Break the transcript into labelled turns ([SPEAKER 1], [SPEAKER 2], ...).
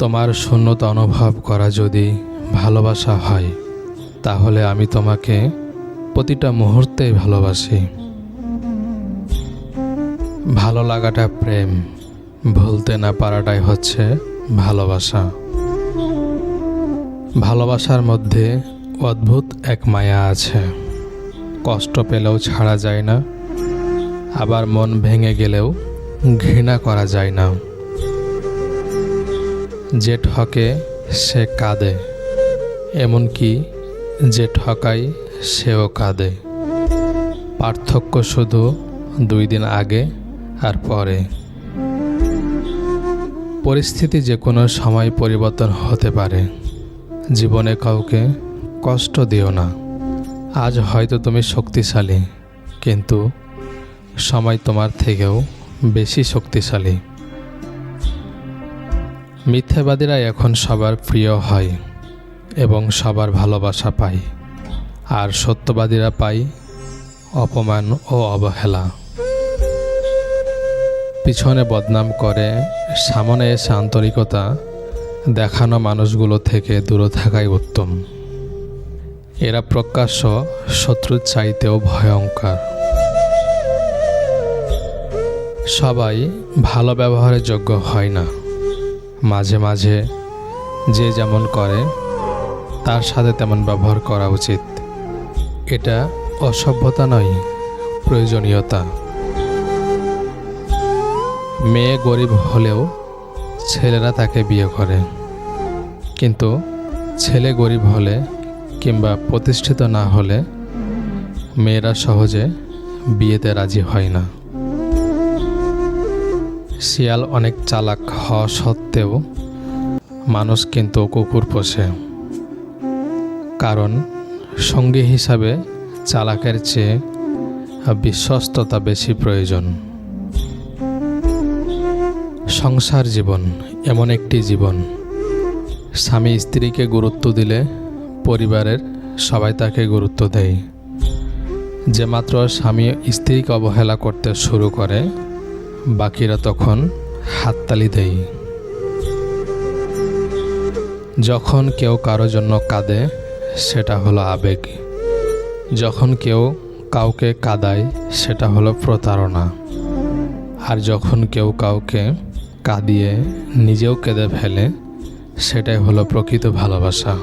[SPEAKER 1] তোমার শূন্যতা অনুভব করা যদি ভালোবাসা হয়, তাহলে আমি তোমাকে প্রতিটা মুহূর্তেই ভালোবাসি। ভালো লাগাটা প্রেম, ভুলতে না পারাটাই হচ্ছে ভালোবাসা। ভালোবাসার মধ্যে অদ্ভুত এক মায়া আছে। কষ্ট পেলেও ছাড়া যায় না, আবার মন ভেঙে গেলেও ঘৃণা করা যায় না। যে ঠকে সে কাঁদে, এমনকি যে ঠকায় সেও কাঁদে। পার্থক্য শুধু 2 দিন আগে আর পরে। পরিস্থিতি যে কোনো সময় পরিবর্তন হতে পারে। জীবনে কাউকে কষ্ট দিও না। আজ হয়তো তুমি শক্তিশালী, কিন্তু সময় তোমার থেকেও বেশি শক্তিশালী। মিথ্যাবাদীরা এখন সবার প্রিয় হয় এবং সবার ভালোবাসা পায়, আর সত্যবাদীরা পায় অপমান ও অবহেলা। পিছনে বদনাম করে সামনে এসে আন্তরিকতা দেখানো মানুষগুলো থেকে দূরে থাকাই উত্তম। এরা প্রকাশ্য শত্রুর চাইতেও ভয়ঙ্কর। সবাই ভালো ব্যবহারের যোগ্য হয় না। মাঝে মাঝে যে যেমন করে তার সাথে তেমন ব্যবহার করা উচিত। এটা অসভ্যতা নয়, প্রয়োজনীয়তা। মেয়ে গরিব হলেও ছেলেরা তাকে বিয়ে করে, কিন্তু ছেলে গরিব হলে কিংবা প্রতিষ্ঠিত না হলে মেয়েরা সহজে বিয়েতে রাজি হয় না। শিয়াল অনেক চালাক হওয়া সত্ত্বেও মানুষ কিন্তু কুকুর পোষে, কারণ সঙ্গী হিসাবে চালাকের চেয়ে বিশ্বস্ততা বেশি প্রয়োজন। সংসার জীবন এমন একটি জীবন, স্বামী স্ত্রীকে গুরুত্ব দিলে পরিবারের সবাই তাকে গুরুত্ব দেয়। যে মাত্র স্বামী স্ত্রীকে অবহেলা করতে শুরু করে, বাকিরা তখন হাততালি দেয়। যখন কেউ কারো জন্য কাঁদে, সেটা হলো আবেগ। যখন কেউ কাউকে কাঁদায়, সেটা হলো প্রতারণা। আর যখন কেউ কাউকে কাঁদিয়ে নিজেও কেঁদে ফেলে, সেটাই হলো প্রকৃত ভালোবাসা।